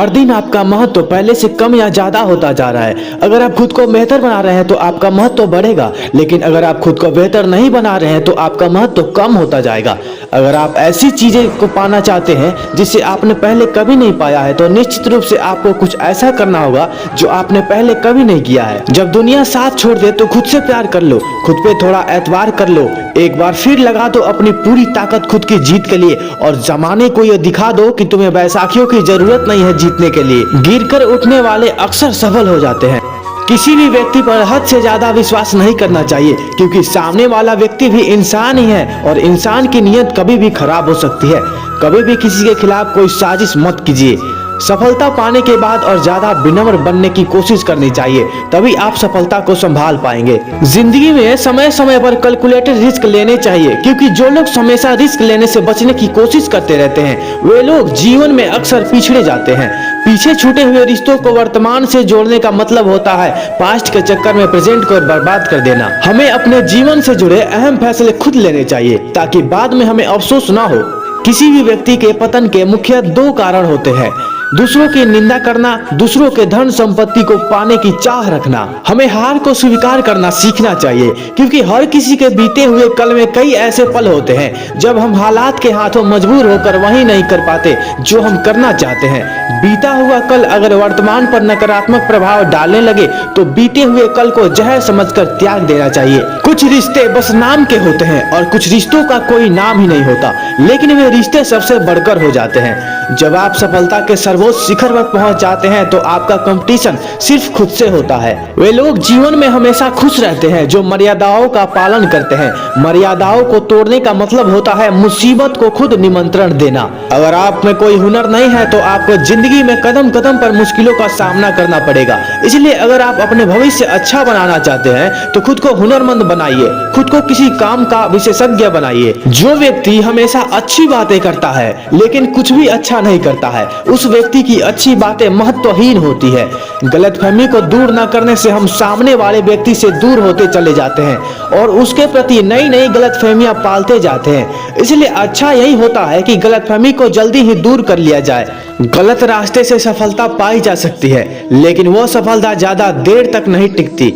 हर दिन आपका महत्व पहले से कम या ज्यादा होता जा रहा है। अगर आप खुद को बेहतर बना रहे हैं तो आपका महत्व बढ़ेगा, लेकिन अगर आप खुद को बेहतर नहीं बना रहे हैं तो आपका महत्व कम होता जाएगा। अगर आप ऐसी चीजें को पाना चाहते हैं जिसे आपने पहले कभी नहीं पाया है तो निश्चित रूप से आपको कुछ ऐसा करना होगा जो आपने पहले कभी नहीं किया है। जब दुनिया साथ छोड़ दे तो खुद से प्यार कर लो, खुद पे थोड़ा एतबार कर लो, एक बार फिर लगा दो अपनी पूरी ताकत खुद की जीत के लिए और जमाने को ये दिखा दो कि तुम्हें बैसाखियों की जरूरत नहीं है जीतने के लिए। गिरकर उठने वाले अक्सर सफल हो जाते हैं। किसी भी व्यक्ति पर हद से ज्यादा विश्वास नहीं करना चाहिए, क्योंकि सामने वाला व्यक्ति भी इंसान ही है और इंसान की नीयत कभी भी खराब हो सकती है। कभी भी किसी के खिलाफ कोई साजिश मत कीजिए। सफलता पाने के बाद और ज्यादा विनम्र बनने की कोशिश करनी चाहिए, तभी आप सफलता को संभाल पाएंगे। जिंदगी में समय समय पर कैलकुलेटेड रिस्क लेने चाहिए, क्योंकि जो लोग हमेशा रिस्क लेने से बचने की कोशिश करते रहते हैं वे लोग जीवन में अक्सर पिछड़े जाते हैं। पीछे छूटे हुए रिश्तों को वर्तमान से जोड़ने का मतलब होता है पास्ट के चक्कर में प्रेजेंट को बर्बाद कर देना। हमें अपने जीवन से जुड़े अहम फैसले खुद लेने चाहिए ताकि बाद में हमें अफसोस ना हो। किसी भी व्यक्ति के पतन के मुख्य दो कारण होते हैं: दूसरों की निंदा करना, दूसरों के धन संपत्ति को पाने की चाह रखना। हमें हार को स्वीकार करना सीखना चाहिए, क्योंकि हर किसी के बीते हुए कल में कई ऐसे पल होते हैं जब हम हालात के हाथों मजबूर होकर वही नहीं कर पाते जो हम करना चाहते हैं। बीता हुआ कल अगर वर्तमान पर नकारात्मक प्रभाव डालने लगे तो बीते हुए कल को जहर समझकर त्याग देना चाहिए। कुछ रिश्ते बस नाम के होते हैं और कुछ रिश्तों का कोई नाम ही नहीं होता, लेकिन वे रिश्ते सबसे बढ़कर हो जाते हैं। जब आप सफलता के सर्वोच्च शिखर पर पहुंच जाते हैं तो आपका कंपटीशन सिर्फ खुद से होता है। वे लोग जीवन में हमेशा खुश रहते हैं जो मर्यादाओं का पालन करते हैं। मर्यादाओं को तोड़ने का मतलब होता है मुसीबत को खुद निमंत्रण देना। अगर आप में कोई हुनर नहीं है तो आपको जिंदगी में कदम कदम पर मुश्किलों का सामना करना पड़ेगा। इसलिए अगर आप अपने भविष्य अच्छा बनाना चाहते हैं तो खुद को हुनरमंद बनाइए, खुद को किसी काम का विशेषज्ञ बनाइए। जो व्यक्ति हमेशा अच्छी बातें करता है लेकिन कुछ भी अच्छा नहीं करता है, उस व्यक्ति की अच्छी बातें महत्वहीन होती है। गलतफहमी को दूर न करने से हम सामने वाले व्यक्ति से दूर होते चले जाते हैं और उसके प्रति नई नई गलतफहमियां पालते जाते हैं। इसलिए अच्छा यही होता है कि गलतफहमी को जल्दी ही दूर कर लिया जाए। गलत रास्ते से सफलता पाई जा सकती है, लेकिन वो सफलता ज्यादा देर तक नहीं टिकती।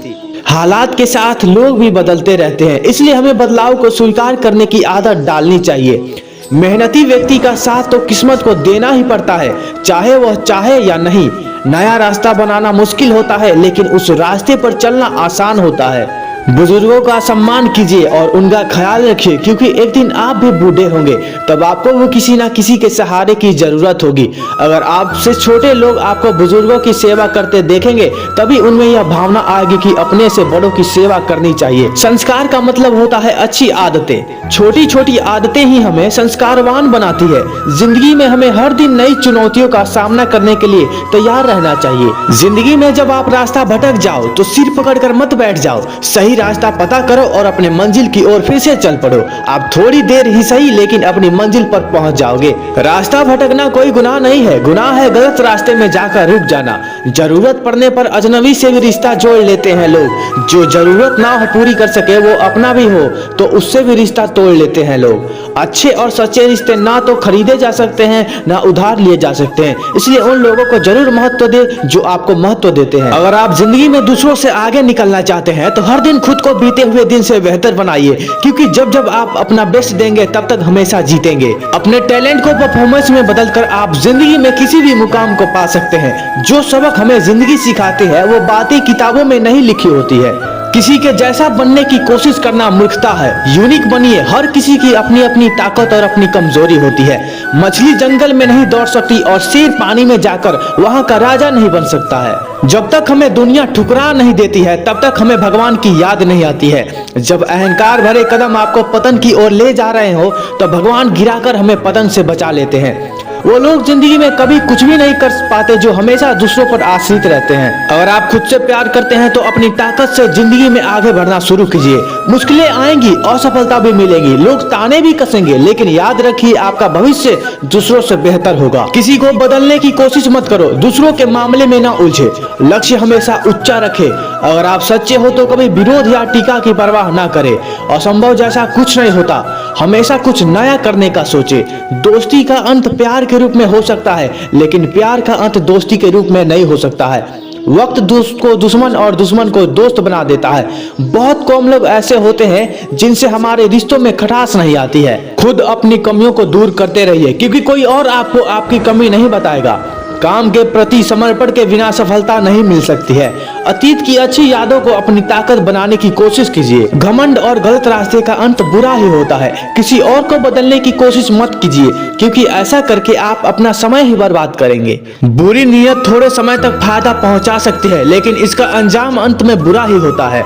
हालात के साथ लोग भी बदलते रहते हैं, इसलिए हमें बदलाव को स्वीकार करने की आदत डालनी चाहिए। मेहनती व्यक्ति का साथ तो किस्मत को देना ही पड़ता है, चाहे वह चाहे या नहीं। नया रास्ता बनाना मुश्किल होता है, लेकिन उस रास्ते पर चलना आसान होता है। बुजुर्गों का सम्मान कीजिए और उनका ख्याल रखिए, क्योंकि एक दिन आप भी बूढ़े होंगे, तब आपको वो किसी ना किसी के सहारे की जरूरत होगी। अगर आपसे छोटे लोग आपको बुजुर्गों की सेवा करते देखेंगे तभी उनमें यह भावना आएगी कि अपने से बड़ों की सेवा करनी चाहिए। संस्कार का मतलब होता है अच्छी आदतें। छोटी छोटी आदतें ही हमें संस्कारवान बनाती है। जिंदगी में हमें हर दिन नई चुनौतियों का सामना करने के लिए तैयार रहना चाहिए। जिंदगी में जब आप रास्ता भटक जाओ तो सिर पकड़कर मत बैठ जाओ, सही रास्ता पता करो और अपने मंजिल की ओर फिर से चल पड़ो। आप थोड़ी देर ही सही लेकिन अपनी मंजिल पर पहुंच जाओगे। रास्ता भटकना कोई गुनाह नहीं है, गुनाह है गलत रास्ते में जाकर रुक जाना। जरूरत पड़ने पर अजनबी से भी रिश्ता जोड़ लेते हैं लोग। जो जरूरत ना हो पूरी कर सके वो अपना भी हो तो उससे भी रिश्ता तोड़ लेते हैं लोग। अच्छे और सच्चे रिश्ते ना तो खरीदे जा सकते हैं ना उधार लिए जा सकते हैं, इसलिए उन लोगों को जरूर महत्व दे जो आपको महत्व देते हैं। अगर आप जिंदगी में दूसरों से आगे निकलना चाहते हैं तो हर दिन खुद को बीते हुए दिन से बेहतर बनाइए, क्योंकि जब जब आप अपना बेस्ट देंगे तब तक हमेशा जीतेंगे। अपने टैलेंट को परफॉर्मेंस में बदलकर आप जिंदगी में किसी भी मुकाम को पा सकते हैं। जो सबक हमें जिंदगी सिखाती है वो बातें किताबों में नहीं लिखी होती है। किसी के जैसा बनने की कोशिश करना मूर्खता है। यूनिक बनिए। हर किसी की अपनी अपनी ताकत और अपनी कमजोरी होती है। मछली जंगल में नहीं दौड़ सकती और शेर पानी में जाकर वहां का राजा नहीं बन सकता है। जब तक हमें दुनिया ठुकरा नहीं देती है तब तक हमें भगवान की याद नहीं आती है। जब अहंकार भरे कदम आपको पतन की ओर ले जा रहे हो तो भगवान गिराकर हमें पतन से बचा लेते हैं। वो लोग जिंदगी में कभी कुछ भी नहीं कर पाते जो हमेशा दूसरों पर आश्रित रहते हैं। अगर आप खुद से प्यार करते हैं तो अपनी ताकत से जिंदगी में आगे बढ़ना शुरू कीजिए। मुश्किलें आएंगी, असफलता भी मिलेगी, लोग ताने भी कसेंगे, लेकिन याद रखिए आपका भविष्य दूसरों से बेहतर होगा। किसी को बदलने की कोशिश मत करो, दूसरों के मामले में ना उलझे। लक्ष्य हमेशा ऊंचा रखे। अगर आप सच्चे हो तो कभी विरोध या टीका की परवाह ना करें। असंभव जैसा कुछ नहीं होता। हमेशा कुछ नया करने का सोचे। दोस्ती का अंत प्यार के रूप में हो सकता है, लेकिन प्यार का अंत दोस्ती के रूप में नहीं हो सकता है। वक्त दोस्त को दुश्मन और दुश्मन को दोस्त बना देता है। बहुत कम लोग ऐसे होते हैं जिनसे हमारे रिश्तों में खटास नहीं आती है। खुद अपनी कमियों को दूर करते रहिए, क्योंकि कोई और आपको आपकी कमी नहीं बताएगा। काम के प्रति समर्पण के बिना सफलता नहीं मिल सकती है। अतीत की अच्छी यादों को अपनी ताकत बनाने की कोशिश कीजिए। घमंड और गलत रास्ते का अंत बुरा ही होता है। किसी और को बदलने की कोशिश मत कीजिए, क्योंकि ऐसा करके आप अपना समय ही बर्बाद करेंगे। बुरी नीयत थोड़े समय तक फायदा पहुंचा सकती है, लेकिन इसका अंजाम अंत में बुरा ही होता है।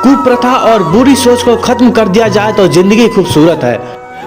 कुप्रथा और बुरी सोच को खत्म कर दिया जाए तो जिंदगी खूबसूरत है।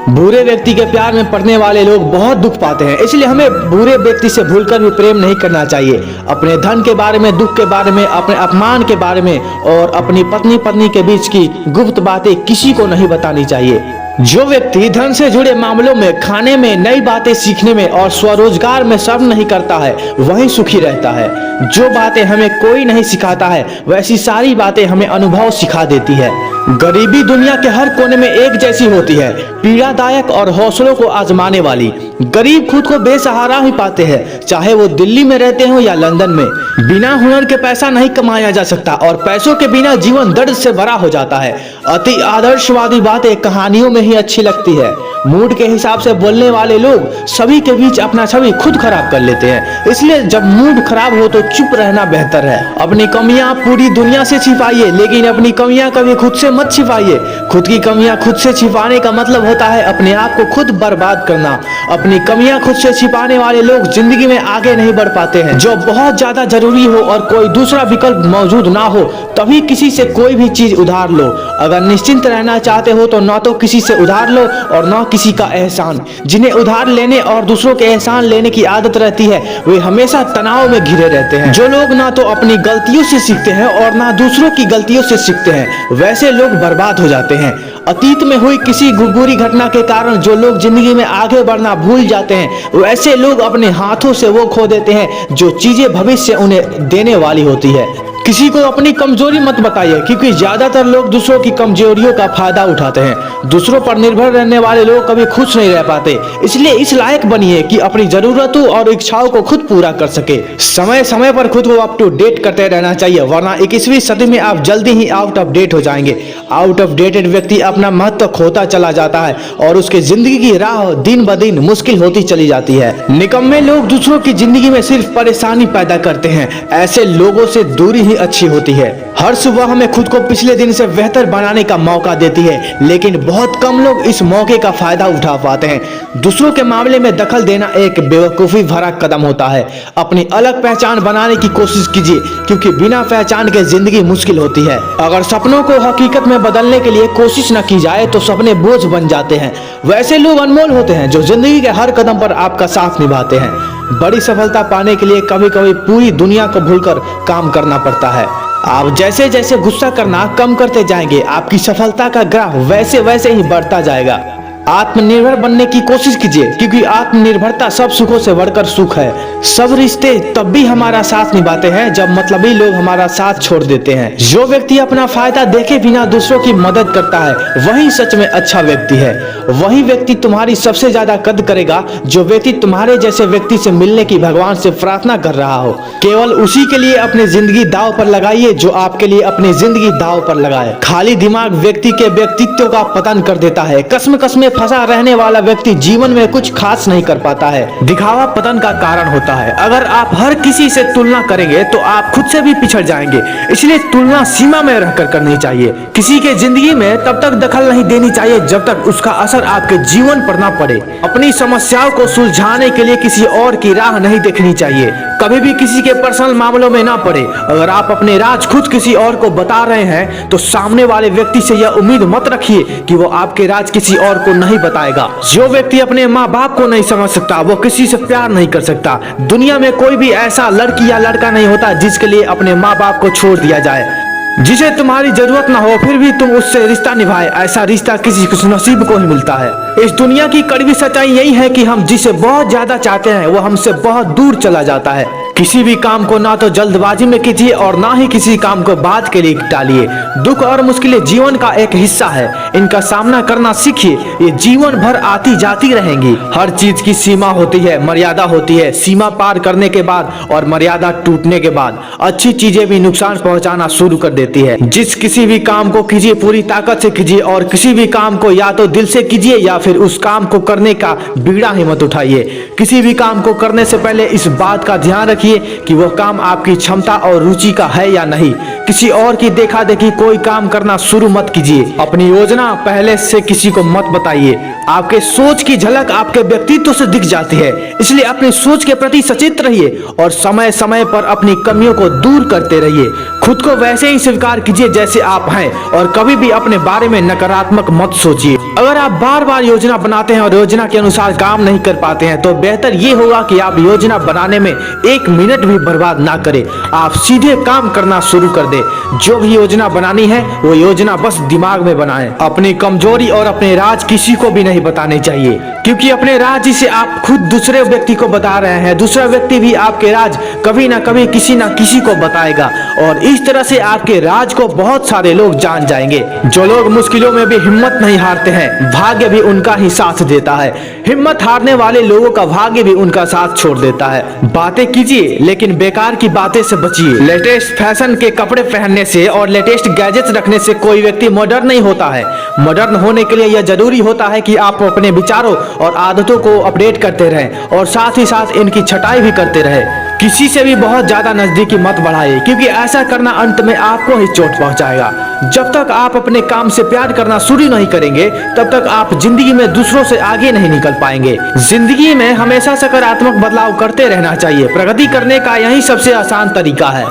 बुरे व्यक्ति के प्यार में पड़ने वाले लोग बहुत दुख पाते हैं, इसलिए हमें बुरे व्यक्ति से भूलकर भी प्रेम नहीं करना चाहिए। अपने धन के बारे में, दुख के बारे में, अपने अपमान के बारे में और अपनी पत्नी के बीच की गुप्त बातें किसी को नहीं बतानी चाहिए। जो व्यक्ति धन से जुड़े मामलों में, खाने में, नई बातें सीखने में और स्वरोजगार में श्रम नहीं करता है, वही सुखी रहता है। जो बातें हमें कोई नहीं सिखाता है, वैसी सारी बातें हमें अनुभव सिखा देती है। गरीबी दुनिया के हर कोने में एक जैसी होती है, पीड़ादायक और हौसलों को आजमाने वाली। गरीब खुद को बेसहारा ही पाते हैं, चाहे वो दिल्ली में रहते हो या लंदन में। बिना हुनर के पैसा नहीं कमाया जा सकता और पैसों के बिना जीवन दर्द से भरा हो जाता है। अति आदर्शवादी बातें कहानियों में ही अच्छी लगती है। मूड के हिसाब से बोलने वाले लोग सभी के बीच अपना छवि खुद खराब कर लेते हैं, इसलिए जब मूड खराब हो तो चुप रहना बेहतर है। अपनी कमियां पूरी दुनिया से छिपाइए, लेकिन अपनी कमियां कभी खुद से मत छिपाइए। खुद की कमियां खुद से छिपाने का मतलब होता है अपने आप को खुद बर्बाद करना। अपनी कमियां खुद से छिपाने वाले लोग जिंदगी में आगे नहीं बढ़ पाते हैं। जो बहुत ज्यादा जरूरी हो और कोई दूसरा विकल्प मौजूद ना हो, तभी किसी से कोई भी चीज उधार लो। अगर निश्चिंत रहना चाहते हो तो न तो किसी से उधार लो और न किसी का एहसान। जिन्हें उधार लेने और दूसरों के एहसान लेने की आदत रहती है, वे हमेशा तनाव में घिरे रहते हैं। जो लोग ना तो अपनी गलतियों से सीखते हैं और ना दूसरों की गलतियों से सीखते हैं, वैसे लोग बर्बाद हो जाते हैं। अतीत में हुई किसी बुरी घटना के कारण जो लोग जिंदगी में आगे बढ़ना भूल जाते हैं, वैसे लोग अपने हाथों से वो खो देते हैं जो चीजें भविष्य उन्हें देने वाली होती है। किसी को अपनी कमजोरी मत बताइए, क्योंकि ज्यादातर लोग दूसरों की कमजोरियों का फायदा उठाते हैं। दूसरों पर निर्भर रहने वाले लोग कभी खुश नहीं रह पाते, इसलिए इस लायक बनिए कि अपनी जरूरतों और इच्छाओं को खुद पूरा कर सके। समय समय पर खुद को अप टू डेट करते रहना चाहिए, वरना 21वीं सदी में आप जल्दी ही आउट ऑफ डेट हो जाएंगे। आउट ऑफ डेटेड व्यक्ति अपना महत्व खोता चला जाता है और उसके जिंदगी की राह दिन ब दिन मुश्किल होती चली जाती है। निकम्मे लोग दूसरों की जिंदगी में सिर्फ परेशानी पैदा करते हैं। ऐसे लोगों से दूरी ही अच्छी होती है। हर सुबह हमें खुद को पिछले दिन से बेहतर बनाने का मौका देती है, लेकिन बहुत कम लोग इस मौके का फायदा उठा पाते हैं। दूसरों के मामले में दखल देना एक बेवकूफी भरा कदम होता है। अपनी अलग पहचान बनाने की कोशिश कीजिए, क्योंकि बिना पहचान के जिंदगी मुश्किल होती है। अगर सपनों को हकीकत में बदलने के लिए कोशिश न की जाए तो सपने बोझ बन जाते हैं। वैसे लोग अनमोल होते हैं जो जिंदगी के हर कदम पर आपका साथ निभाते हैं। बड़ी सफलता पाने के लिए कभी कभी पूरी दुनिया को भूलकर काम करना पड़ता है। आप जैसे जैसे गुस्सा करना कम करते जाएंगे, आपकी सफलता का ग्राफ वैसे वैसे ही बढ़ता जाएगा। आत्मनिर्भर बनने की कोशिश कीजिए, क्योंकि आत्मनिर्भरता सब सुखों से बढ़कर सुख है। सब रिश्ते तब भी हमारा साथ निभाते हैं जब मतलबी लोग हमारा साथ छोड़ देते हैं। जो व्यक्ति अपना फायदा देखे बिना दूसरों की मदद करता है, वही सच में अच्छा व्यक्ति है। वही व्यक्ति तुम्हारी सबसे ज्यादा कद्र करेगा जो व्यक्ति तुम्हारे जैसे व्यक्ति से मिलने की भगवान से प्रार्थना कर रहा हो। केवल उसी के लिए अपनी जिंदगी दांव पर लगाइए जो आपके लिए अपनी जिंदगी दांव पर लगाए। खाली दिमाग व्यक्ति के व्यक्तित्व का पतन कर देता है। कसम कसम फंसा रहने वाला व्यक्ति जीवन में कुछ खास नहीं कर पाता है। दिखावा पतन का कारण होता है। अगर आप हर किसी से तुलना करेंगे तो आप खुद से भी पिछड़ जाएंगे। इसलिए तुलना सीमा में रहकर करनी चाहिए। किसी के जिंदगी में तब तक दखल नहीं देनी चाहिए जब तक उसका असर आपके जीवन पर ना पड़े। अपनी समस्याओं को सुलझाने के लिए किसी और की राह नहीं देखनी चाहिए। कभी भी किसी के पर्सनल मामलों में ना पड़े। अगर आप अपने राज खुद किसी और को बता रहे हैं तो सामने वाले व्यक्ति से यह उम्मीद मत रखिए कि वो आपके राज किसी और को नहीं बताएगा। जो व्यक्ति अपने माँ बाप को नहीं समझ सकता, वो किसी से प्यार नहीं कर सकता। दुनिया में कोई भी ऐसा लड़की या लड़का नहीं होता जिसके लिए अपने माँ बाप को छोड़ दिया जाए। जिसे तुम्हारी जरूरत ना हो फिर भी तुम उससे रिश्ता निभाए, ऐसा रिश्ता किसी खुशनसीब को ही मिलता है। इस दुनिया की कड़वी सच्चाई यही है कि हम जिसे बहुत ज्यादा चाहते हैं वो हमसे बहुत दूर चला जाता है। किसी भी काम को ना तो जल्दबाजी में कीजिए और ना ही किसी काम को बाद के लिए टालिए। दुख और मुश्किलें जीवन का एक हिस्सा है, इनका सामना करना सीखिए, ये जीवन भर आती जाती रहेंगी। हर चीज की सीमा होती है, मर्यादा होती है। सीमा पार करने के बाद और मर्यादा टूटने के बाद अच्छी चीजें भी नुकसान पहुंचाना शुरू कर देती है। जिस किसी भी काम को कीजिए पूरी ताकत से कीजिए और किसी भी काम को या तो दिल से कीजिए या फिर उस काम को करने का बीड़ा ही मत उठाइए। किसी भी काम को करने से पहले इस बात का ध्यान रखिए कि वह काम आपकी क्षमता और रुचि का है या नहीं। किसी और की देखा देखी कोई काम करना शुरू मत कीजिए। अपनी योजना पहले से किसी को मत बताइए। आपके सोच की झलक आपके व्यक्तित्व से दिख जाती है, इसलिए अपनी सोच के प्रति सचेत रहिए और समय समय पर अपनी कमियों को दूर करते रहिए। खुद को वैसे ही स्वीकार कीजिए जैसे आप हैं और कभी भी अपने बारे में नकारात्मक मत सोचिए। अगर आप बार बार योजना बनाते हैं और योजना के अनुसार काम नहीं कर पाते हैं तो बेहतर ये होगा कि आप योजना बनाने में 1 मिनट भी बर्बाद ना करें। आप सीधे काम करना शुरू कर दें। जो भी योजना बनानी है वो योजना बस दिमाग में बनाएं। अपनी कमजोरी और अपने राज किसी को भी नहीं बताने चाहिए, क्योंकि अपने राज जिसे आप खुद दूसरे व्यक्ति को बता रहे हैं, दूसरा व्यक्ति भी आपके राज कभी ना कभी किसी ना किसी को बताएगा और इस तरह से आपके राज को बहुत सारे लोग जान जाएंगे। जो लोग मुश्किलों में भी हिम्मत नहीं हारते हैं, भाग्य भी उनका ही साथ देता है। हिम्मत हारने वाले लोगों का भाग्य भी उनका साथ छोड़ देता है। बातें कीजिए लेकिन बेकार की बातें से बचिए। लेटेस्ट फैशन के कपड़े पहनने से और लेटेस्ट गैजेट्स रखने से कोई व्यक्ति मॉडर्न नहीं होता है। मॉडर्न होने के लिए यह जरूरी होता है कि आप अपने विचारों और आदतों को अपडेट करते रहें और साथ ही साथ इनकी छटाई भी करते रहें। किसी से भी बहुत ज्यादा नजदीकी मत बढ़ाइए, क्योंकि ऐसा करना अंत में आपको ही चोट पहुंचाएगा। जब तक आप अपने काम से प्यार करना शुरू नहीं करेंगे तब तक आप जिंदगी में दूसरों से आगे नहीं निकल पाएंगे। जिंदगी में हमेशा सकारात्मक बदलाव करते रहना चाहिए। प्रगति करने का यही सबसे आसान तरीका है।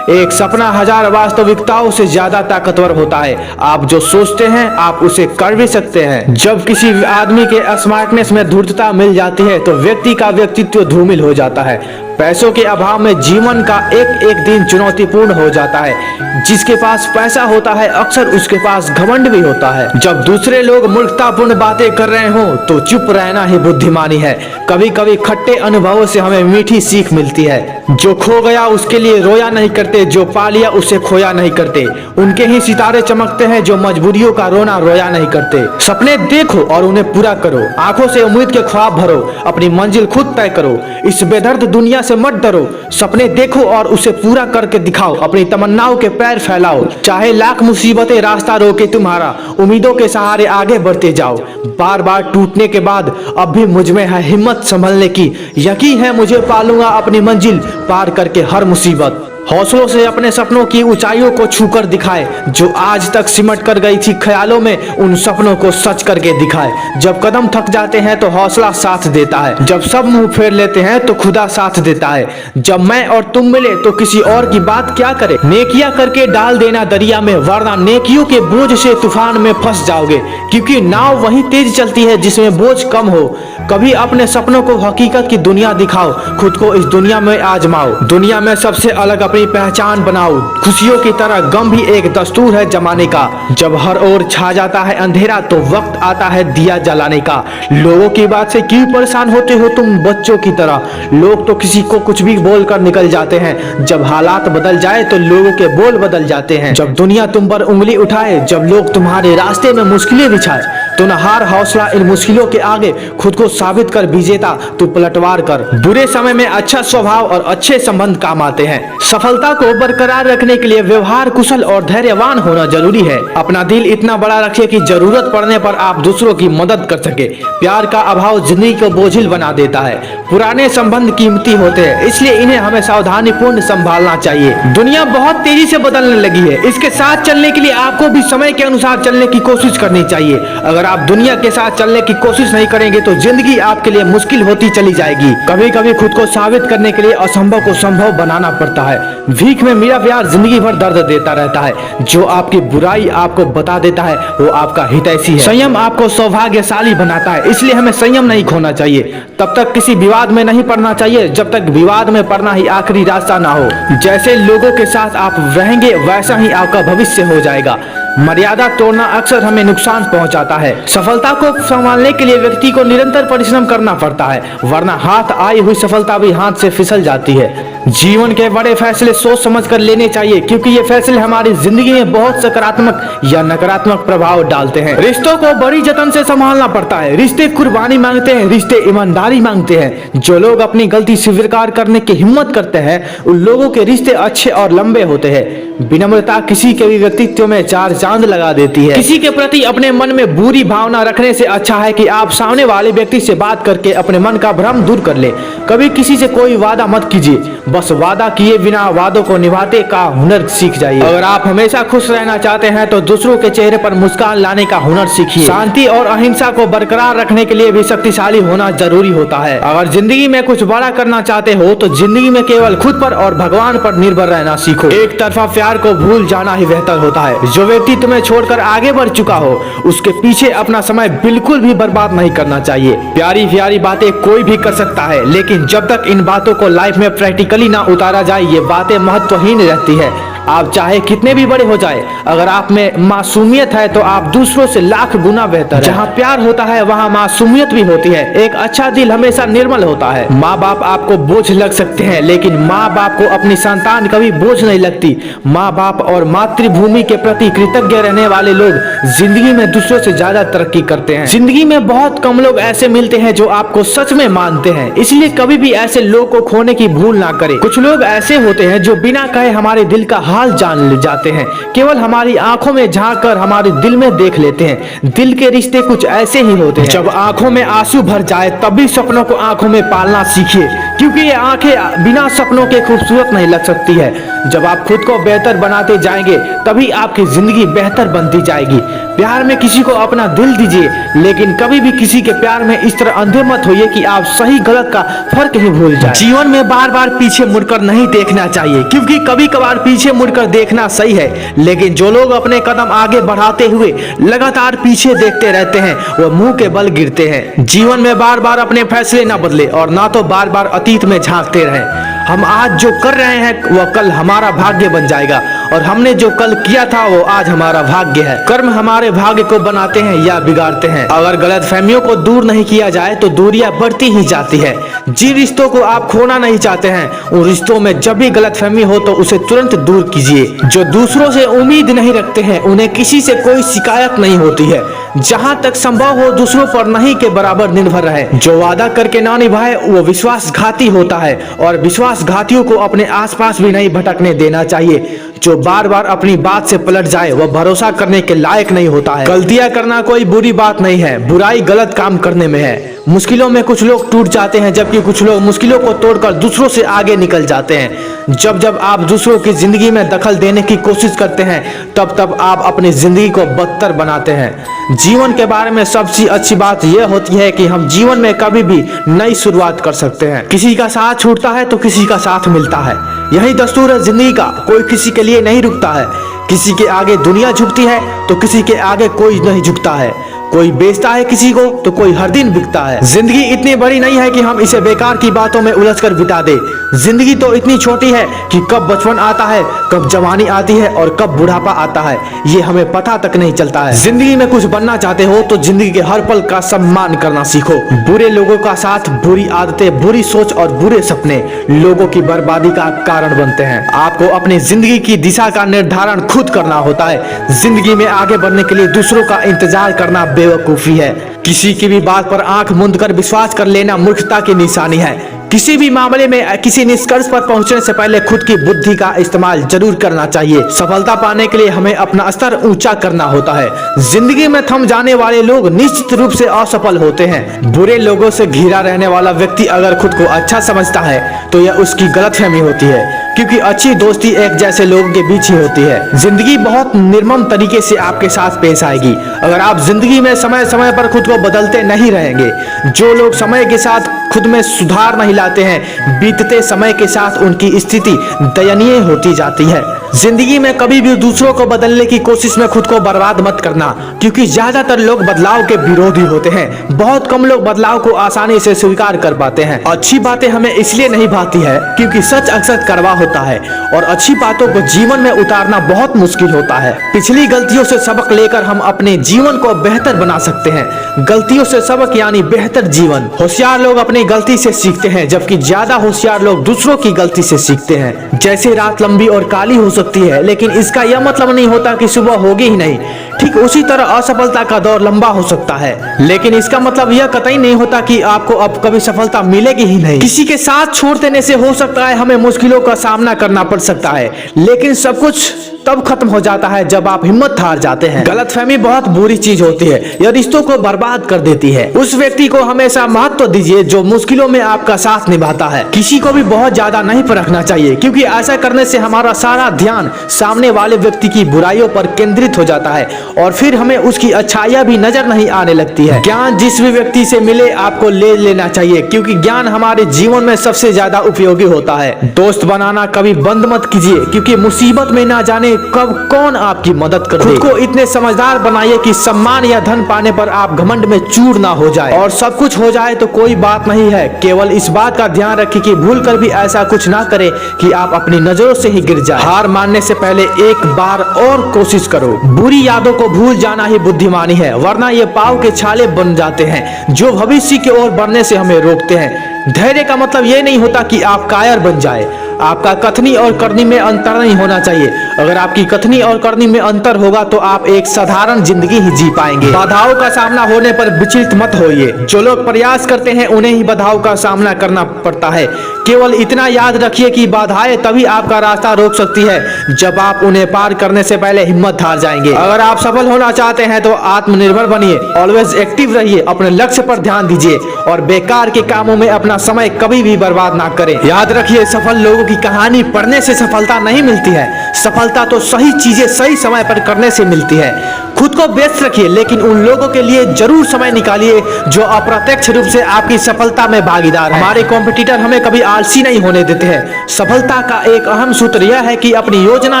एक सपना 1000 वास्तविकताओं से ज्यादा ताकतवर होता है। आप जो सोचते हैं आप उसे कर भी सकते हैं। जब किसी आदमी के स्मार्टनेस में धूर्तता मिल जाती है तो व्यक्ति का व्यक्तित्व धूमिल हो जाता है। पैसों के अभाव में जीवन का एक एक दिन चुनौतीपूर्ण हो जाता है। जिसके पास पैसा होता है अक्सर उसके पास घमंड भी होता है। जब दूसरे लोग मूर्खतापूर्ण बातें कर रहे हो तो चुप रहना ही बुद्धिमानी है। कभी कभी खट्टे अनुभवों से हमें मीठी सीख मिलती है। जो खो गया उसके लिए रोया नहीं करते, जो पा लिया उसे खोया नहीं करते। उनके ही सितारे चमकते हैं जो मजबूरियों का रोना रोया नहीं करते। सपने देखो और उन्हें पूरा करो। आंखों से उम्मीद के ख्वाब भरो। अपनी मंजिल खुद तय करो। इस बेदर्द दुनिया से मत डरो। सपने देखो और उसे पूरा करके दिखाओ। अपनी तमन्नाओं के पैर फैलाओ। चाहे लाख मुसीबतें रास्ता रोके तुम्हारा, उम्मीदों के सहारे आगे बढ़ते जाओ। बार बार टूटने के बाद अब भी मुझ में है हिम्मत संभलने की। यकीन है मुझे पालूंगा अपनी मंजिल पार करके हर मुसीबत। हौसलों से अपने सपनों की ऊंचाइयों को छूकर दिखाए। जो आज तक सिमट कर गई थी ख्यालों में, उन सपनों को सच करके दिखाए। जब कदम थक जाते हैं तो हौसला साथ देता है। जब सब मुंह फेर लेते हैं तो खुदा साथ देता है। जब मैं और तुम मिले तो किसी और की बात क्या करे। नेकियां करके डाल देना दरिया में, वरना नेकियों के बोझ से तूफान में फंस जाओगे। क्योंकि नाव वहीं तेज चलती है जिसमें बोझ कम हो। कभी अपने सपनों को हकीकत की दुनिया दिखाओ। खुद को इस दुनिया में आजमाओ। दुनिया में सबसे अलग अपनी पहचान बनाओ। खुशियों की तरह गम भी एक दस्तूर है जमाने का। जब हर ओर छा जाता है अंधेरा तो वक्त आता है दिया जलाने का। लोगों की बात से क्यों परेशान होते हो तुम बच्चों की तरह। लोग तो किसी को कुछ भी बोलकर निकल जाते हैं। जब हालात बदल जाए तो लोगों के बोल बदल जाते हैं। जब दुनिया तुम पर उंगली उठाए, जब लोग तुम्हारे रास्ते में मुश्किलें बिछाए, तो न हार हौसला इन मुश्किलों के आगे। खुद को साबित कर विजेता तू पलटवार कर। बुरे समय में अच्छा स्वभाव और अच्छे संबंध काम आते हैं। सफलता को बरकरार रखने के लिए व्यवहार कुशल और धैर्यवान होना जरूरी है। अपना दिल इतना बड़ा रखिए कि जरूरत पड़ने पर आप दूसरों की मदद कर सके। प्यार का अभाव जिंदगी को बोझिल बना देता है। पुराने संबंध कीमती होते हैं, इसलिए इन्हें हमें सावधानी पूर्ण संभालना चाहिए। दुनिया बहुत तेजी से बदलने लगी है। इसके साथ चलने के लिए आपको भी समय के अनुसार चलने की कोशिश करनी चाहिए। अगर आप दुनिया के साथ चलने की कोशिश नहीं करेंगे तो जिंदगी आपके लिए मुश्किल होती चली जाएगी। कभी कभी खुद को साबित करने के लिए असंभव को संभव बनाना पड़ता है। भीख में मेरा प्यार जिंदगी भर दर्द देता रहता है। जो आपकी बुराई आपको बता देता है वो आपका हितैषी है। संयम आपको सौभाग्यशाली बनाता है, इसलिए हमें संयम नहीं खोना चाहिए। तब तक किसी विवाद में नहीं पड़ना चाहिए जब तक विवाद में पड़ना ही आखिरी रास्ता ना हो। जैसे लोगों के साथ आप रहेंगे वैसा ही आपका भविष्य हो जाएगा। मर्यादा तोड़ना अक्सर हमें नुकसान पहुंचाता है। सफलता को संभालने के लिए व्यक्ति को निरंतर परिश्रम करना पड़ता है, वरना हाथ आई हुई सफलता भी हाथ से फिसल जाती है। जीवन के बड़े फैसले सोच समझ कर लेने चाहिए, क्योंकि ये फैसले हमारी जिंदगी में बहुत सकारात्मक या नकारात्मक प्रभाव डालते हैं। रिश्तों को बड़ी जतन से संभालना पड़ता है। रिश्ते कुर्बानी मांगते हैं, रिश्ते ईमानदारी मांगते हैं। जो लोग अपनी गलती स्वीकार करने की हिम्मत करते हैं उन लोगों के रिश्ते अच्छे और लंबे होते हैं। विनम्रता किसी के भी व्यक्तित्व में चार चांद लगा देती है। किसी के प्रति अपने मन में बुरी भावना रखने से अच्छा है कि आप सामने वाले व्यक्ति से बात करके अपने मन का भ्रम दूर कर ले। कभी किसी से कोई वादा मत कीजिए, बस वादा किए बिना वादों को निभाते का हुनर सीख जाइए। अगर आप हमेशा खुश रहना चाहते हैं तो दूसरों के चेहरे पर मुस्कान लाने का हुनर सीखिए। शांति और अहिंसा को बरकरार रखने के लिए भी शक्तिशाली होना जरूरी होता है। अगर जिंदगी में कुछ बड़ा करना चाहते हो तो जिंदगी में केवल खुद पर और भगवान पर निर्भर रहना सीखो। एक तरफा प्यार को भूल जाना ही बेहतर होता है। जो व्यक्ति तुम्हें छोड़कर आगे बढ़ चुका हो उसके पीछे अपना समय बिल्कुल भी बर्बाद नहीं करना चाहिए। प्यारी प्यारी बातें कोई भी कर सकता है, लेकिन जब तक इन बातों को लाइफ में प्रैक्टिकली ना उतारा जाए ये बातें महत्वहीन रहती है। आप चाहे कितने भी बड़े हो जाए, अगर आप में मासूमियत है तो आप दूसरों से लाख गुना बेहतर है। जहाँ प्यार होता है वहाँ मासूमियत भी होती है। एक अच्छा दिल हमेशा निर्मल होता है। माँ बाप आपको बोझ लग सकते हैं, लेकिन माँ बाप को अपनी संतान कभी बोझ नहीं लगती। माँ बाप और मातृभूमि के प्रति कृतज्ञ रहने वाले लोग जिंदगी में दूसरों से ज्यादा तरक्की करते हैं। जिंदगी में बहुत कम लोग ऐसे मिलते हैं जो आपको सच में मानते हैं, इसलिए कभी भी ऐसे लोग को खोने की भूल ना करें। कुछ लोग ऐसे होते हैं जो बिना कहे हमारे दिल का हाल जान जाते हैं, केवल हमारी आंखों में झांक कर हमारे दिल में देख लेते हैं। दिल के रिश्ते कुछ ऐसे ही होते हैं। जब आंखों में आंसू भर जाए तभी सपनों को आंखों में पालना सीखिए, क्योंकि ये आंखें बिना सपनों के खूबसूरत नहीं लग सकती है। जब आप खुद को बेहतर बनाते जाएंगे तभी आपकी जिंदगी बेहतर बनती जाएगी। प्यार में किसी को अपना दिल दीजिए, लेकिन कभी भी किसी के प्यार में इस तरह अंधे मत होइए कि आप सही गलत का फर्क ही भूल जाएं। जीवन में बार बार पीछे मुड़कर नहीं देखना चाहिए, क्योंकि कभी कभार पीछे मुड़कर देखना सही है, लेकिन जो लोग अपने कदम आगे बढ़ाते हुए लगातार पीछे देखते रहते हैं वो मुंह के बल गिरते हैं। जीवन में बार बार अपने फैसले ना बदले और ना तो बार बार अतीत में झांकते रहें। हम आज जो कर रहे हैं वह कल हमारा भाग्य बन जाएगा, और हमने जो कल किया था वो आज हमारा भाग्य है। कर्म हमारे भाग्य को बनाते हैं या बिगाड़ते हैं। अगर गलत फहमियों को दूर नहीं किया जाए तो दूरियां बढ़ती ही जाती है। जिन रिश्तों को आप खोना नहीं चाहते हैं उन रिश्तों में जब भी गलत फहमी हो तो उसे तुरंत दूर कीजिए। जो दूसरों से उम्मीद नहीं रखते हैं उन्हें किसी से कोई शिकायत नहीं होती है। जहाँ तक संभव हो दूसरों पर नहीं के बराबर निर्भर रहे। जो वादा करके ना निभाए वो विश्वासघाती होता है, और विश्वासघातियों को अपने आसपास भी नहीं भटकने देना चाहिए। जो बार बार अपनी बात से पलट जाए वह भरोसा करने के लायक नहीं होता है। गलतियां करना कोई बुरी बात नहीं है, बुराई गलत काम करने में है। मुश्किलों में कुछ लोग टूट जाते हैं, जबकि कुछ लोग मुश्किलों को तोड़कर दूसरों से आगे निकल जाते हैं। जब जब आप दूसरों की जिंदगी में दखल देने की कोशिश करते हैं तब तब आप अपनी जिंदगी को बदतर बनाते हैं। जीवन के बारे में सबसे अच्छी बात यह होती है कि हम जीवन में कभी भी नई शुरुआत कर सकते हैं। किसी का साथ छूटता है तो किसी का साथ मिलता है, यही दस्तूर है जिंदगी का। कोई किसी के लिए नहीं रुकता है। किसी के आगे दुनिया झुकती है तो किसी के आगे कोई नहीं झुकता है। कोई बेचता है किसी को तो कोई हर दिन बिकता है। जिंदगी इतनी बड़ी नहीं है कि हम इसे बेकार की बातों में उलझकर बिता दे। जिंदगी तो इतनी छोटी है कि कब बचपन आता है, कब जवानी आती है और कब बुढ़ापा आता है ये हमें पता तक नहीं चलता है। जिंदगी में कुछ बनना चाहते हो तो जिंदगी के हर पल का सम्मान करना सीखो। बुरे लोगों का साथ, बुरी आदतें, बुरी सोच और बुरे सपने लोगों की बर्बादी का कारण बनते हैं। आपको अपनी जिंदगी की दिशा का निर्धारण खुद करना होता है। जिंदगी में आगे बढ़ने के लिए दूसरों का इंतजार करना बेवकूफी है। किसी की भी बात पर आंख मूंद कर विश्वास कर लेना मूर्खता की निशानी है। किसी भी मामले में किसी निष्कर्ष पर पहुंचने से पहले खुद की बुद्धि का इस्तेमाल जरूर करना चाहिए। सफलता पाने के लिए हमें अपना स्तर ऊंचा करना होता है। जिंदगी में थम जाने वाले लोग निश्चित रूप से असफल होते हैं। बुरे लोगों से घिरा रहने वाला व्यक्ति अगर खुद को अच्छा समझता है तो यह उसकी गलतफहमी होती है, क्योंकि अच्छी दोस्ती एक जैसे लोगों के बीच ही होती है। जिंदगी बहुत निर्मम तरीके से आपके साथ पेश आएगी अगर आप जिंदगी में समय समय पर खुद को बदलते नहीं रहेंगे। जो लोग समय के साथ खुद में सुधार नहीं लाते हैं, बीतते समय के साथ उनकी स्थिति दयनीय होती जाती है। जिंदगी में कभी भी दूसरों को बदलने की कोशिश में खुद को बर्बाद मत करना, क्योंकि ज्यादातर लोग बदलाव के विरोधी होते हैं। बहुत कम लोग बदलाव को आसानी से स्वीकार कर पाते हैं। अच्छी बातें हमें इसलिए नहीं भाती है क्योंकि सच अक्सर कड़वा होता है और अच्छी बातों को जीवन में उतारना बहुत मुश्किल होता है। पिछली गलतियों से सबक लेकर हम अपने जीवन को बेहतर बना सकते हैं। गलतियों से सबक यानी बेहतर जीवन। होशियार लोग अपनी गलती से सीखते हैं, जबकि ज्यादा होशियार लोग दूसरों की गलती से सीखते हैं। जैसे रात लंबी और काली हो सकती है, लेकिन इसका यह मतलब नहीं होता कि सुबह होगी ही नहीं। ठीक उसी तरह असफलता का दौर लंबा हो सकता है, लेकिन इसका मतलब यह कतई नहीं होता कि आपको अब कभी सफलता मिलेगी ही नहीं। किसी के साथ छोड़ देने से हो सकता है हमें मुश्किलों का सामना करना पड़ सकता है, लेकिन सब कुछ तब खत्म हो जाता है जब आप हिम्मत हार जाते हैं। गलतफहमी बहुत बुरी चीज होती है, यह रिश्तों को बर्बाद कर देती है। उस व्यक्ति को हमेशा महत्व दीजिए जो मुश्किलों में आपका साथ निभाता है। किसी को भी बहुत ज्यादा नहीं परखना चाहिए, क्योंकि ऐसा करने से हमारा सारा ध्यान सामने वाले व्यक्ति की बुराइयों पर केंद्रित हो जाता है और फिर हमें उसकी अच्छाइयां भी नजर नहीं आने लगती है। ज्ञान जिस भी व्यक्ति से मिले आपको ले लेना चाहिए, क्योंकि ज्ञान हमारे जीवन में सबसे ज्यादा उपयोगी होता है। दोस्त बनाना कभी बंद मत कीजिए, क्योंकि मुसीबत में ना जाने कब कौन आपकी मदद कर दे। खुद को इतने समझदार बनाइए कि सम्मान या धन पाने पर आप घमंड में चूर ना हो जाए, और सब कुछ हो जाए तो कोई बात नहीं है। केवल इस बात का ध्यान रखिए कि भूल कर भी ऐसा कुछ ना करें कि आप अपनी नजरों से ही गिर जाए। हार मानने से पहले एक बार और कोशिश करो। बुरी यादों को भूल जाना ही बुद्धिमानी है, वरना ये पाव के छाले बन जाते हैं जो भविष्य की ओर बढ़ने से हमें रोकते हैं। धैर्य का मतलब ये नहीं होता कि आप कायर बन जाए। आपका कथनी और करनी में अंतर नहीं होना चाहिए। अगर आपकी कथनी और करनी में अंतर होगा तो आप एक साधारण जिंदगी ही जी पाएंगे। बाधाओं का सामना होने पर विचलित मत होइए। जो लोग प्रयास करते हैं उन्हें ही बाधाओं का सामना करना पड़ता है। केवल इतना याद रखिए कि बाधाएं तभी आपका रास्ता रोक सकती है जब आप उन्हें पार करने से पहले हिम्मत हार जाएंगे। अगर आप सफल होना चाहते हैं तो आत्मनिर्भर बनिए, ऑलवेज एक्टिव रहिए, अपने लक्ष्य पर ध्यान दीजिए और बेकार के कामों में अपना समय कभी भी बर्बाद ना करें। याद रखिए, सफल लोगों की कहानी पढ़ने से सफलता नहीं मिलती है। सफलता तो सही चीजें सही समय पर करने से मिलती है। खुद को व्यस्त रखिए, लेकिन उन लोगों के लिए जरूर समय निकालिए जो अप्रत्यक्ष रूप से आपकी सफलता में भागीदार हैं। हमारे कॉम्पिटिटर हमें कभी आलसी नहीं होने देते हैं। सफलता का एक अहम सूत्र यह है कि अपनी योजना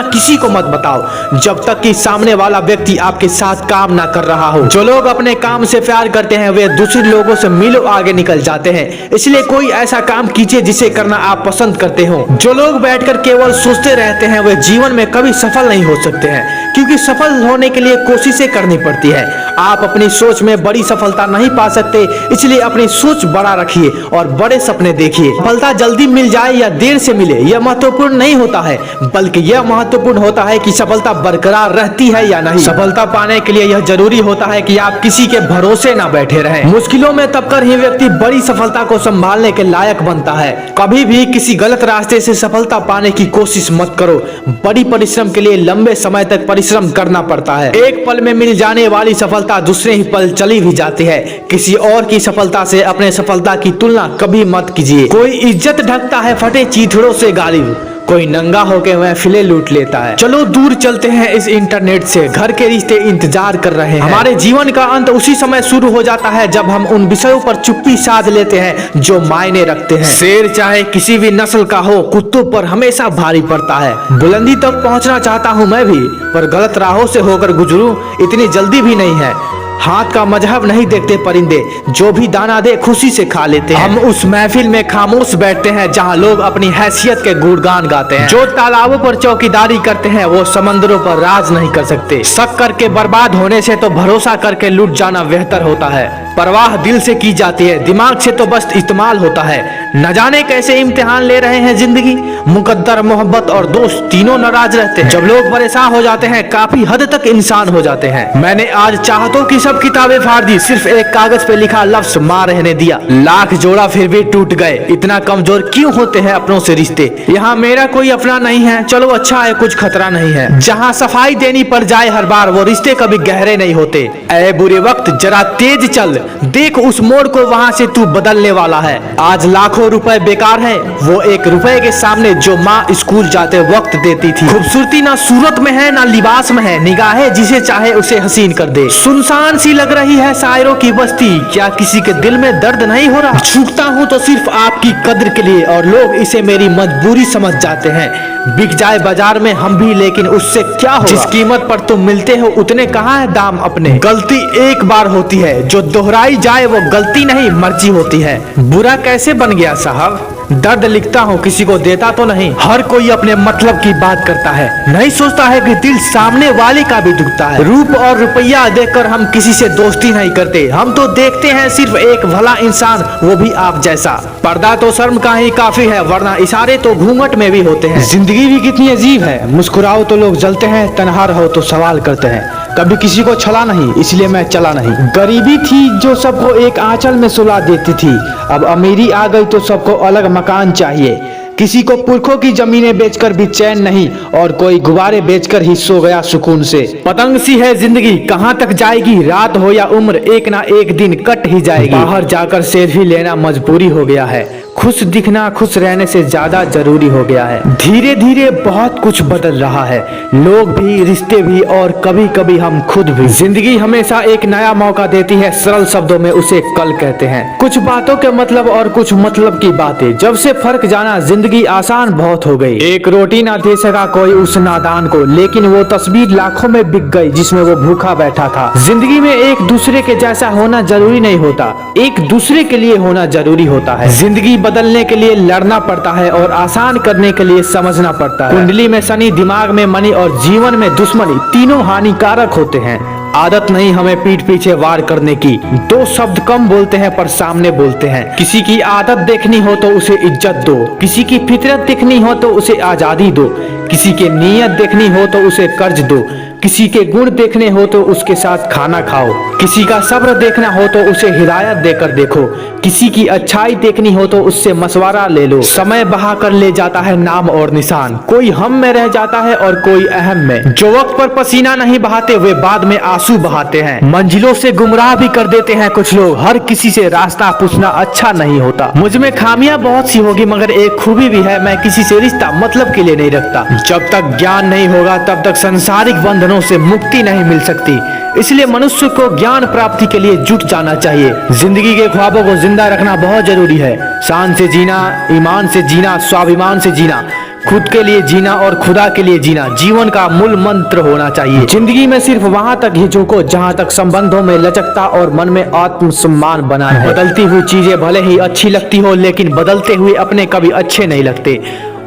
किसी को मत बताओ जब तक कि सामने वाला व्यक्ति आपके साथ काम ना कर रहा हो। जो लोग अपने काम से प्यार करते हैं वे दूसरे लोगों से मीलों आगे निकल जाते हैं। इसलिए कोई ऐसा काम कीजिए जिसे करना आप पसंद करते हो। जो लोग बैठकर केवल सोचते रहते हैं वे जीवन में कभी सफल नहीं हो सकते हैं, क्योंकि सफल होने के लिए कोशिशें करनी पड़ती है। आप अपनी सोच में बड़ी सफलता नहीं पा सकते, इसलिए अपनी सोच बड़ा रखिए और बड़े सपने देखिए। सफलता जल्दी मिल जाए या देर से मिले यह महत्वपूर्ण नहीं होता है, बल्कि यह महत्वपूर्ण होता है कि सफलता बरकरार रहती है या नहीं। सफलता पाने के लिए यह जरूरी होता है कि आप किसी के भरोसे ना बैठे रहें। मुश्किलों में तब कर ही व्यक्ति बड़ी सफलता को संभालने के लायक बनता है। कभी भी किसी गलत रास्ते से सफलता पाने की कोशिश मत करो। बड़ी परिश्रम के लिए लंबे समय तक परिश्रम करना पड़ता है। एक पल में मिल जाने वाली सफलता दूसरे ही पल चली भी जाती है। किसी और की सफलता से अपने सफलता की तुलना कभी मत कीजिए। कोई इज्जत ढकता है फटे चीथड़ों से गालिब, कोई नंगा होकर महफिलें लूट लेता है। चलो दूर चलते हैं इस इंटरनेट से। घर के रिश्ते इंतजार कर रहे हैं। हमारे जीवन का अंत उसी समय शुरू हो जाता है जब हम उन विषयों पर चुप्पी साध लेते हैं जो मायने रखते हैं। शेर चाहे किसी भी नस्ल का हो, कुत्तों पर हमेशा भारी पड़ता है। बुलंदी तक पहुंचना चाहता हूं मैं भी, पर गलत राहों से होकर गुजरूं इतनी जल्दी भी नहीं है। हाथ का मजहब नहीं देखते परिंदे, जो भी दाना दे खुशी से खा लेते हैं। हम उस महफिल में खामोश बैठते हैं जहां लोग अपनी हैसियत के गुणगान गाते हैं। जो तालाबों पर चौकीदारी करते हैं वो समंदरों पर राज नहीं कर सकते। शक करके बर्बाद होने से तो भरोसा करके लूट जाना बेहतर होता है। परवाह दिल से की जाती है, दिमाग से तो बस इस्तेमाल होता है। न जाने कैसे इम्तिहान ले रहे हैं जिंदगी। मुकद्दर, मोहब्बत और दोस्त तीनों नाराज रहते हैं। जब लोग परेशान हो जाते हैं काफी हद तक इंसान हो जाते हैं। मैंने आज चाहतों की सब किताबें फाड़ दी, सिर्फ एक कागज पे लिखा लफ्ज मां रहने दिया। लाख जोड़ा फिर भी टूट गए। इतना कमजोर क्यों होते हैं अपनों से रिश्ते। यहाँ मेरा कोई अपना नहीं है, चलो अच्छा है कुछ खतरा नहीं है। जहाँ सफाई देनी पड़ जाए हर बार वो रिश्ते कभी गहरे नहीं होते। ऐ बुरे वक्त जरा तेज चल, देख उस मोड़ को, वहाँ से तू बदलने वाला है। आज लाखों रुपए बेकार है वो एक रुपए के सामने जो माँ स्कूल जाते वक्त देती थी। खूबसूरती ना सूरत में है ना लिबास में है, निगाहें जिसे चाहे उसे हसीन कर दे। सुनसान सी लग रही है शायरों की बस्ती, क्या किसी के दिल में दर्द नहीं हो रहा। झुकता हूँ तो सिर्फ आपकी कद्र के लिए और लोग इसे मेरी मजबूरी समझ जाते हैं। बिक जाए बाजार में हम भी, लेकिन उससे क्या होगा। जिस कीमत पर तुम मिलते हो उतने कहाँ है दाम अपने। गलती एक बार होती है, जो दोहराई जाए वो गलती नहीं मर्जी होती है। बुरा कैसे बन गया साहब। दर्द लिखता हूँ, किसी को देता तो नहीं। हर कोई अपने मतलब की बात करता है, नहीं सोचता है कि दिल सामने वाले का भी दुखता है। रूप और रुपया देखकर हम किसी से दोस्ती नहीं करते, हम तो देखते हैं सिर्फ एक भला इंसान, वो भी आप जैसा। पर्दा तो शर्म का ही काफी है, वरना इशारे तो घूंघट में भी होते हैं। जिंदगी भी कितनी अजीब है, मुस्कुराओ तो लोग जलते हैं, तन्हा रहो तो सवाल करते हैं। कभी किसी को छला नहीं, इसलिए मैं चला नहीं। गरीबी थी जो सबको एक आंचल में सुला देती थी, अब अमीरी आ गई तो सबको अलग मकान चाहिए। किसी को पुरखों की जमीनें बेचकर भी चैन नहीं, और कोई गुब्बारे बेचकर ही सो गया सुकून से। पतंग सी है जिंदगी, कहाँ तक जाएगी, रात हो या उम्र, एक ना एक दिन कट ही जाएगी। बाहर जाकर सेल्फी लेना मजबूरी हो गया है, खुश दिखना खुश रहने से ज्यादा जरूरी हो गया है। धीरे धीरे बहुत कुछ बदल रहा है, लोग भी, रिश्ते भी, और कभी कभी हम खुद भी। जिंदगी हमेशा एक नया मौका देती है, सरल शब्दों में उसे कल कहते हैं। कुछ बातों के मतलब और कुछ मतलब की बातें, जब से फर्क जाना जिंदगी आसान बहुत हो गई। एक रोटी ना दे सका कोई उस नादान को, लेकिन वो तस्वीर लाखों में बिक गई जिसमें वो भूखा बैठा था। जिंदगी में एक दूसरे के जैसा होना जरूरी नहीं होता, एक दूसरे के लिए होना जरूरी होता है। जिंदगी बदलने के लिए लड़ना पड़ता है और आसान करने के लिए समझना पड़ता है। कुंडली में शनि, दिमाग में मनी और जीवन में दुश्मनी, तीनों हानिकारक होते हैं। आदत नहीं हमें पीठ पीछे वार करने की, दो शब्द कम बोलते हैं पर सामने बोलते हैं। किसी की आदत देखनी हो तो उसे इज्जत दो, किसी की फितरत देखनी हो तो उसे आजादी दो, किसी के नीयत देखनी हो तो उसे कर्ज दो, किसी के गुण देखने हो तो उसके साथ खाना खाओ, किसी का सब्र देखना हो तो उसे हिदायत देकर देखो, किसी की अच्छाई देखनी हो तो उससे मशवरा ले लो। समय बहा कर ले जाता है नाम और निशान, कोई हम में रह जाता है और कोई अहम में। जो वक्त पर पसीना नहीं बहाते वे बाद में आंसू बहाते हैं। मंजिलों से गुमराह भी कर देते हैं कुछ लोग, हर किसी से रास्ता पूछना अच्छा नहीं होता। मुझ में खामियां बहुत सी होगी मगर एक खूबी भी है, मैं किसी से रिश्ता मतलब के लिए नहीं रखता। जब तक ज्ञान नहीं होगा तब तक सांसारिक बंधनों से मुक्ति नहीं मिल सकती, इसलिए मनुष्य को ज्ञान प्राप्ति के लिए जुट जाना चाहिए। जिंदगी के ख्वाबों को जिंदा रखना बहुत जरूरी है। शान से जीना, ईमान से जीना, स्वाभिमान से जीना, खुद के लिए जीना और खुदा के लिए जीना जीवन का मूल मंत्र होना चाहिए। जिंदगी में सिर्फ वहां तक ही झुको जहां तक संबंधों में लचकता और मन में आत्मसम्मान बना है। बदलती हुई चीजें भले ही अच्छी लगती हो, लेकिन बदलते हुए अपने कभी अच्छे नहीं लगते।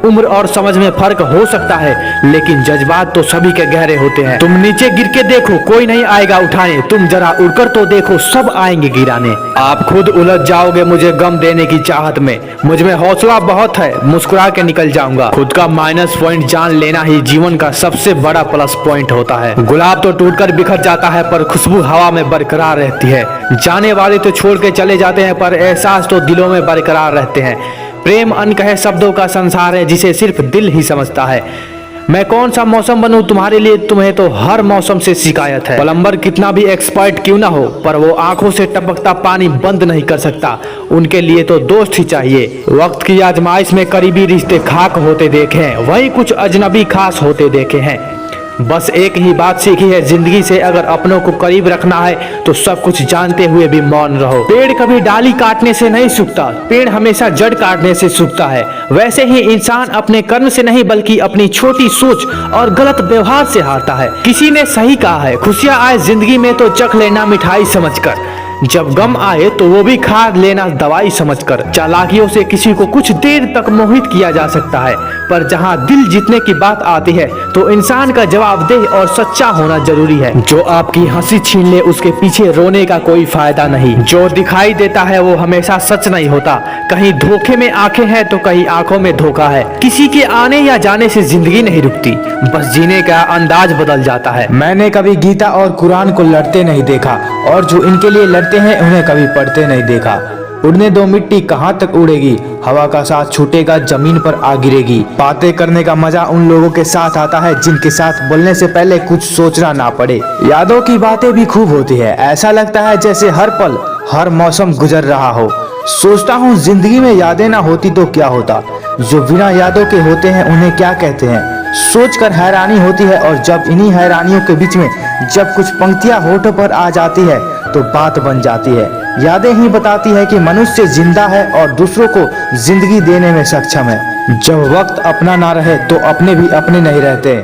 उम्र और समझ में फर्क हो सकता है, लेकिन जज्बात तो सभी के गहरे होते हैं। तुम नीचे गिर के देखो, कोई नहीं आएगा उठाने, तुम जरा उड़कर तो देखो, सब आएंगे गिराने। आप खुद उलझ जाओगे मुझे गम देने की चाहत में, मुझ में हौसला बहुत है, मुस्कुरा के निकल जाऊंगा। खुद का माइनस पॉइंट जान लेना ही जीवन का सबसे बड़ा प्लस पॉइंट होता है। गुलाब तो टूटकर बिखर जाता है पर खुशबू हवा में बरकरार रहती है। जाने वाले तो छोड़ के चले जाते हैं पर एहसास तो दिलों में बरकरार रहते हैं। प्रेम अनकहे शब्दों का संसार है जिसे सिर्फ दिल ही समझता है। मैं कौन सा मौसम बनूं तुम्हारे लिए, तुम्हें तो हर मौसम से शिकायत है। प्लम्बर कितना भी एक्सपर्ट क्यों ना हो, पर वो आंखों से टपकता पानी बंद नहीं कर सकता, उनके लिए तो दोस्त ही चाहिए। वक्त की आजमाइश में करीबी रिश्ते खाक होते देखे हैं, वहीं कुछ अजनबी खास होते देखे हैं। बस एक ही बात सीखी है जिंदगी से, अगर अपनों को करीब रखना है तो सब कुछ जानते हुए भी मौन रहो। पेड़ कभी डाली काटने से नहीं सूखता, पेड़ हमेशा जड़ काटने से सूखता है। वैसे ही इंसान अपने कर्म से नहीं बल्कि अपनी छोटी सोच और गलत व्यवहार से हारता है। किसी ने सही कहा है, खुशियां आए जिंदगी में तो चख लेना मिठाई समझकर, जब गम आए तो वो भी खा लेना दवाई समझकर। चालाकियों से किसी को कुछ देर तक मोहित किया जा सकता है, पर जहां दिल जीतने की बात आती है तो इंसान का जवाबदेह और सच्चा होना जरूरी है। जो आपकी हंसी छीन ले उसके पीछे रोने का कोई फायदा नहीं। जो दिखाई देता है वो हमेशा सच नहीं होता, कहीं धोखे में आंखें हैं तो कहीं आंखों में धोखा है। किसी के आने या जाने से जिंदगी नहीं रुकती, बस जीने का अंदाज बदल जाता है। मैंने कभी गीता और कुरान को लड़ते नहीं देखा, और जो इनके लिए लड़ते हैं उन्हें कभी पढ़ते नहीं देखा। उड़ने दो मिट्टी कहाँ तक उड़ेगी, हवा का साथ छूटेगा जमीन पर आ गिरेगी। बातें करने का मजा उन लोगों के साथ आता है जिनके साथ बोलने से पहले कुछ सोचना ना पड़े। यादों की बातें भी खूब होती है, ऐसा लगता है जैसे हर पल हर मौसम गुजर रहा हो। सोचता हूँ जिंदगी में यादें ना होती तो क्या होता, जो बिना यादों के होते हैं उन्हें क्या कहते हैं। सोचकर हैरानी होती है, और जब इन्हीं हैरानियों के बीच में जब कुछ पंक्तियां होठों पर आ जाती है तो बात बन जाती है। यादें ही बताती है कि मनुष्य जिंदा है और दूसरों को जिंदगी देने में सक्षम है। जब वक्त अपना ना रहे तो अपने भी अपने नहीं रहते।